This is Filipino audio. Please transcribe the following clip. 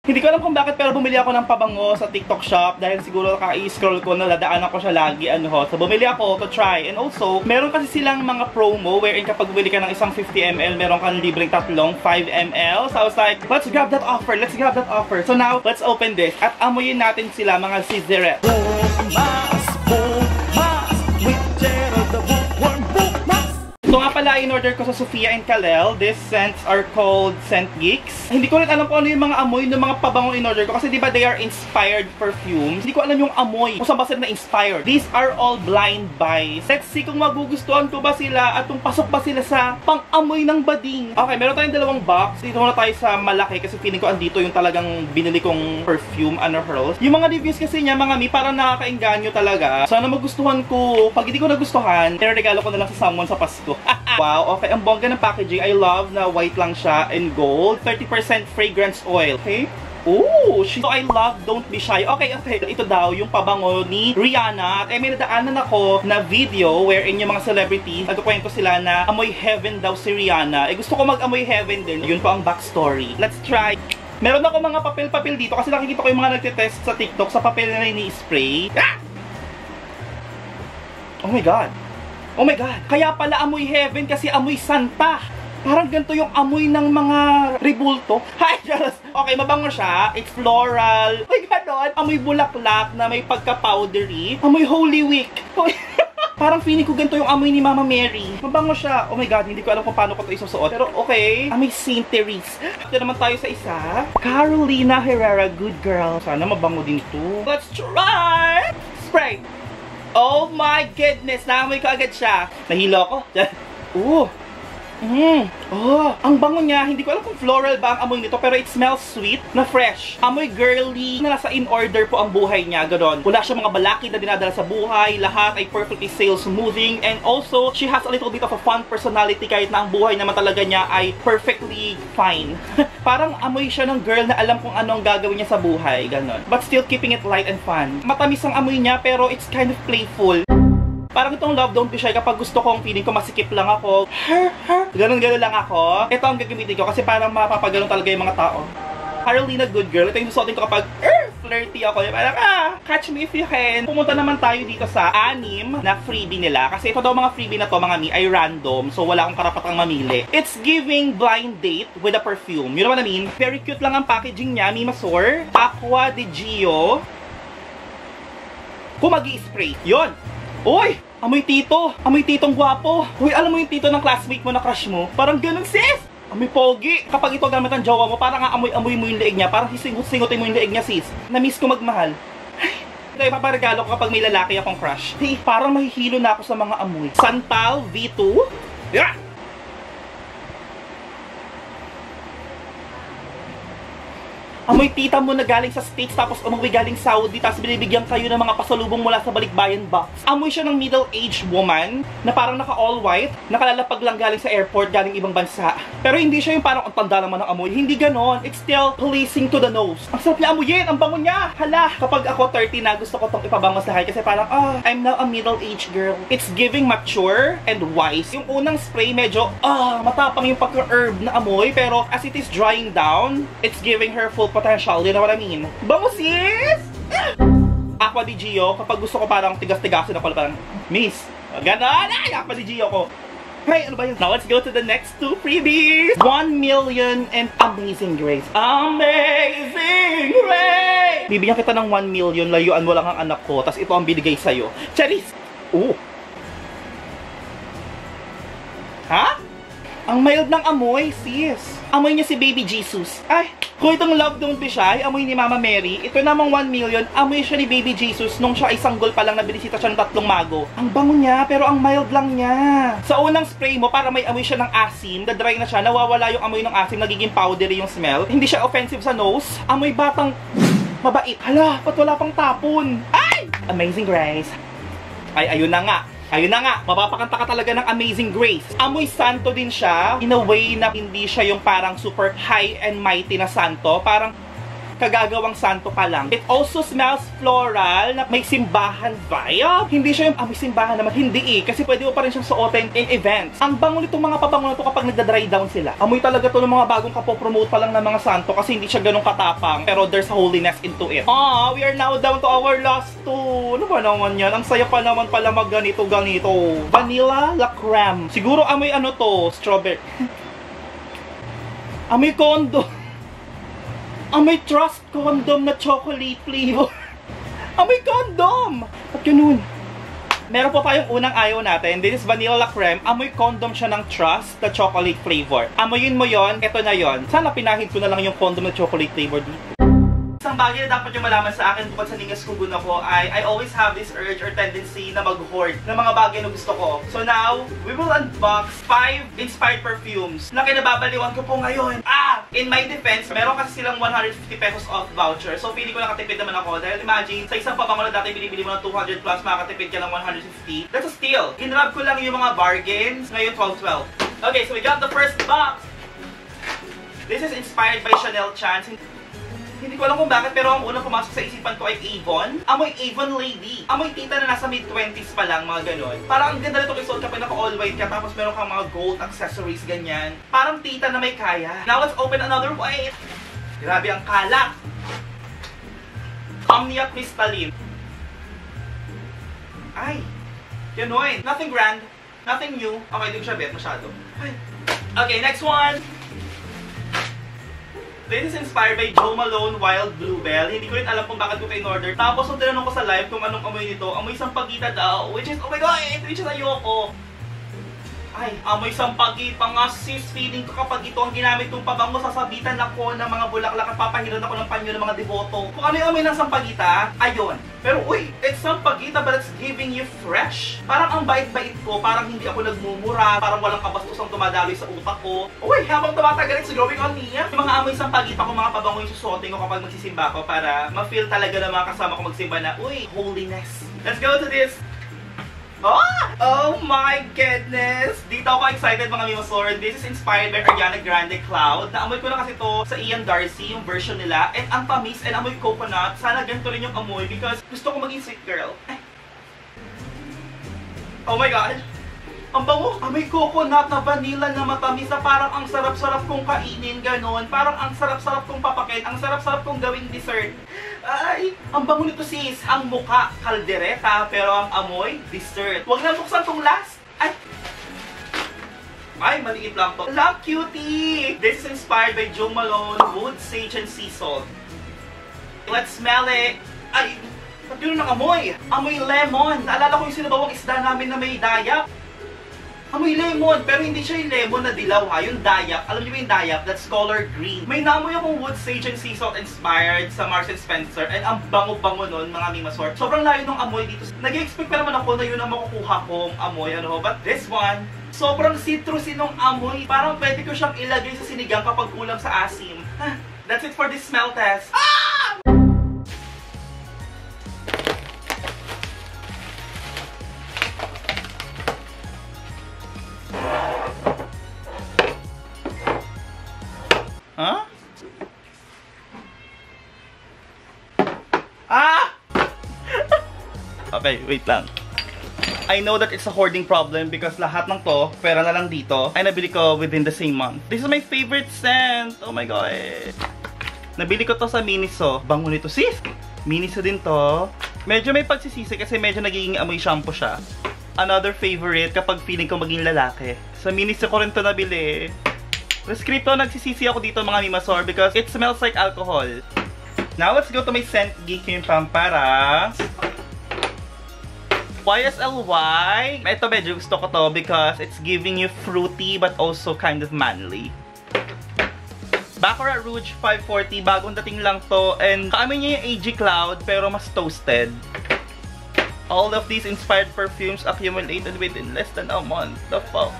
Hindi ko alam kung bakit pero bumili ako ng pabango sa TikTok shop dahil siguro kaka-scroll ko na dadaanan ko siya lagi So bumili ako to try. And also, meron kasi silang mga promo wherein kapag bumili ka ng isang 50 ml, meron kang libreng tatlong 5 ml. So I was like, let's grab that offer. Let's grab that offer. So now, let's open this. At amuyin natin sila mga scissors. Ito nga pala, in-order ko sa Sofia and Kalel. These scents are called Scent Geeks. Hindi ko rin alam kung ano yung mga amoy ng mga pabangong in-order ko. Kasi diba they are inspired perfumes. Hindi ko alam yung amoy. Kung saan ba sila na-inspired. These are all blind buys. Let's see kung magugustuhan ko ba sila at kung pasok ba sila sa pang-amoy ng bading. Okay, meron tayong dalawang box. Dito muna tayo sa malaki kasi feeling ko andito yung talagang binili kong perfume, Anna Hurls. Yung mga reviews kasi niya, mga mi, parang nakakainganyo talaga. Sana magustuhan ko. Pag hindi ko nagustuhan, regalo ko na lang sa someone sa Pasko. Wow, okay. Ang bongga ng packaging. I love na white lang siya and gold. 30% fragrance oil. Okay? Ooh, so I love Don't Be Shy. Okay. Ito daw yung pabango ni Rihanna. At may nadaanan ako na video wherein yung mga celebrities, nagkukwento sila na amoy heaven daw si Rihanna. Gusto ko mag-amoy heaven din. Yun po ang backstory. Let's try. Meron ako mga papel-papel dito kasi nakikita ko yung mga nagtitest sa TikTok sa papel na ini-spray. Ah! Oh my God. Oh my God! Kaya pala amoy heaven kasi amoy santa. Parang ganito yung amoy ng mga rebulto. Hi, just. Okay, mabango siya. It's floral. Ay, ganon. Amoy bulaklak na may pagka-powdery. Amoy Holy Week. Parang feeling ko ganito yung amoy ni Mama Mary. Mabango siya. Oh my God, hindi ko alam kung paano ko ito isusuot. Pero okay. Amoy Saint Therese. Ito naman tayo sa isa. Carolina Herrera, good girl. Sana mabango din ito. Let's try! Spray! Oh my goodness! Naamoy ko agad siya. Nahilo ako. Ooh! Oh, ang bango niya. Hindi ko alam kung floral ba ang amoy nito, pero it smells sweet na fresh. Amoy girly na nasa in order po ang buhay niya. Ganon. Wala siya mga balakid na dinadala sa buhay. Lahat ay perfectly sail smoothing. And also, she has a little bit of a fun personality kahit na ang buhay naman talaga niya ay perfectly fine. Parang amoy siya ng girl na alam kung ano ang gagawin niya sa buhay. Ganon. But still keeping it light and fun. Matamis ang amoy niya pero it's kind of playful. Parang itong Love Don't Be Shy kapag gusto kong feeling ko masikip lang ako. Ganon-ganon lang ako. Ito ang gagamitin ko kasi parang mapapaganon talaga yung mga tao. Carolina, good girl. Ito yung susuotin ko kapag flirty ako. Parang, catch me if you can. Pumunta naman tayo dito sa 6 na freebie nila. Kasi ito daw mga freebie na to, mga mi, ay random. So, wala akong karapatang mamili. It's giving blind date with a perfume. You know what I mean? Very cute lang ang packaging niya. Mimasor. Aqua di Gio. Kung mag-i-spray. Yun. Uy! Amoy tito! Amoy titong gwapo! Uy, alam mo yung tito ng classmate mo na crush mo? Parang ganun, sis! Amoy pogi! Kapag ito gamit ang jowa mo, parang amoy-amoy mo yung leeg niya. Parang sisingot-singotin mo yung leeg niya, sis. Na-miss ko magmahal. Ito yung paparegalo ko kapag may lalaki akong crush. Hey, parang mahihilo na ako sa mga amoy. Santal V2. Yeah! Amoy tita mo na galing sa States tapos umuwi galing Saudi tapos binibigyan kayo ng mga pasalubong mula sa balikbayan box. Amoy siya ng middle-aged woman na parang naka all white, nakalalapag lang galing sa airport, galing ibang bansa. Pero hindi siya yung parang ang tanda naman ng amoy. Hindi ganon. It's still pleasing to the nose. Ang sarap niya amuyin! Ang bango niya! Hala! Kapag ako 30 na, gusto ko itong ipabango sa kasi parang, I'm now a middle-aged girl. It's giving mature and wise. Yung unang spray medyo, matapang yung pagka-herb na amoy. Pero as it is drying down, it's giving her full potential. You know what I mean? Bango, sis! Aqua di Gio, kapag gusto ko parang tigas-tigasin ako, parang, miss, ganon! Ay, Aqua di Gio ko. Hey, ano ba yun? Now, let's go to the next 2 freebies. 1 million and Amazing Grace. Amazing Grace! Bibigyan kita ng 1 million, layuan mo lang ang anak ko, tas ito ang binigay sa'yo. Charis! Ooh! Ha? Ang mild ng amoy, sis. Amoy niya si Baby Jesus. Ay, kung itong Love Don't Be Shy, amoy ni Mama Mary, ito namang 1 million, amoy siya ni Baby Jesus nung siya ay sanggol pa lang na binisita siya ng 3 mago. Ang bango niya, pero ang mild lang niya. Sa unang spray mo, para may amoy siya ng asim, na-dry na siya, nawawala yung amoy ng asim, nagiging powdery yung smell. Hindi siya offensive sa nose. Amoy batang mabait. Hala, ba't wala pang tapon? Ay! Amazing Grace. Ay, ayun na nga. Ayun na nga, mapapakanta ka talaga ng Amazing Grace. Amoy santo din siya, in a way na hindi siya yung parang super high and mighty na santo. Parang kagagawang santo pa lang. It also smells floral na may simbahan vibe. Hindi siya yung may simbahan naman. Hindi kasi pwede mo pa rin siyang suotin in events. Ang bango nitong mga pabango na to kapag nagda-dry down sila. Amoy talaga to ng mga bagong kapopromote pa lang ng mga santo kasi hindi siya ganun katapang pero there's holiness into it. We are now down to our last two. Ano ba naman yan? Ang saya pa naman pala mag ganito. Vanilla la crème. Siguro amoy ano to? Strawberry. Amoy condom. Amoy trust condom na chocolate flavor. Amoy condom. At ganun. Meron po tayong unang ayaw natin. This is vanilla la crème. Amoy condom siya ng trust na chocolate flavor. Amoyin mo yon, ito na yon. Sana pinahid ko na lang yung condom na chocolate flavor dito. Isang bagay na dapat yung malaman sa akin bukod sa ningas kugun ako ay I always have this urge or tendency na mag-hoard ng mga bagay na gusto ko. So now, we will unbox 5 inspired perfumes na kinababaliwan ko po ngayon. In my defense, meron kasi silang 150 pesos off voucher. So feeling ko nakatipid naman ako dahil imagine, sa isang pabango na dati binibili mo ng 200 plus, makakatipid ka ng 150. That's a steal. Ginrab ko lang yung mga bargains. Ngayon 12-12. Okay, so we got the first box. This is inspired by Chanel Chance. Hindi ko alam kung bakit, pero ang unang pumasok sa isipan ko ay Avon. Amoy Avon Lady. Amoy tita na nasa mid-20s pa lang, mga ganon. Parang ang ganda nito isuot kapag naka-all white ka, tapos meron kang mga gold accessories, ganyan. Parang tita na may kaya. Now let's open another white. Grabe ang kalat. Omnia Crystalline. Ay, ganon. Nothing grand. Nothing new. Okay, di ko siya bet masyado. Okay, next one. This is inspired by Jo Malone Wild Bluebell. Hindi ko rin alam kung bakit ko in-order. Tapos nung tinanong ko sa live kung anong amoy nito, amoy sampagita daw. Which is, oh my god, which is ayoko. Ay, amoy sampagita nga sis. Feeling ko kapag ito ang ginamit kong pabango, sasabitan ako ng mga bulaklak at papahiran ako ng panyo ng mga devoto. Kung ano yung amoy ng sampagita, ayun. Pero uy, it's sampagita but it's giving you fresh. Parang ang bait-bait ko, parang hindi ako nagmumura, parang walang kabastusang tumadaloy sa utak ko. Uy, habang tumatagal it's growing on me. Yung mga amoy sampagita ko, mga pabango yung susuotin ko kapag magsisimba ko para ma-feel talaga ng mga kasama ko magsimba na, uy, holiness. Let's go to this. Oh my goodness! Dito ako excited mga Mimosor. This is inspired by Ariana Grande Cloud. Naamoy ko na kasi to sa Ian Darcy, yung version nila. And ang tamis and amoy coconut. Sana ganito rin yung amoy because gusto ko maging sweet girl. Oh my god! Ang bango! Amoy coconut na vanilla na matamis na parang ang sarap-sarap kong kainin, ganon. Parang ang sarap-sarap kong papakin, ang sarap-sarap kong gawing dessert. Ay, ang bango nito sis. Ang muka, kaldereta, pero ang amoy, dessert. Huwag na buksan tong last. Ay, maliit lang to. Love cutie! This is inspired by Jo Malone, Wood, Sage, and Sea Salt. Let's smell it. Ay, ba't yun ang amoy? Amoy lemon. Naalala ko yung sinabawang isda namin na may dayak. Amoy lemon, pero hindi siya yung lemon na dilaw ha, yung dayak. Alam niyo ba yung dayak? That's color green. May naamoy akong Wood, Sage, and Sea Salt inspired sa Marks & Spencer and ang bango-bango nun, mga Mimosor. Sobrang layo ng amoy dito. Nag-expect pa naman ako na yun ang makukuha kong amoy, but this one, sobrang citrusy nung amoy. Parang pwede ko siyang ilagay sa sinigang kapag kulang sa asim. That's it for this smell test. Okay, wait lang. I know that it's a hoarding problem because lahat ng to, pera na lang dito, ay nabili ko within the same month. This is my favorite scent! Oh my god! Nabili ko to sa Miniso. Bango nito sis! Miniso din to. Medyo may pagsisisi kasi medyo nagiging amoy shampoo siya. Another favorite kapag feeling ko maging lalaki. Sa Miniso ko rin to nabili. Rescripto, nagsisisi ako dito mga Mimosor because it smells like alcohol. Now let's go to my scent geek yung pampara. YSLY. Ito medyo gusto ko to because it's giving you fruity but also kind of manly. Baccarat Rouge 540. Bagong dating lang to. And kaamoy niya yung AG Cloud pero mas toasted. All of these inspired perfumes accumulated within less than a month. The fuck?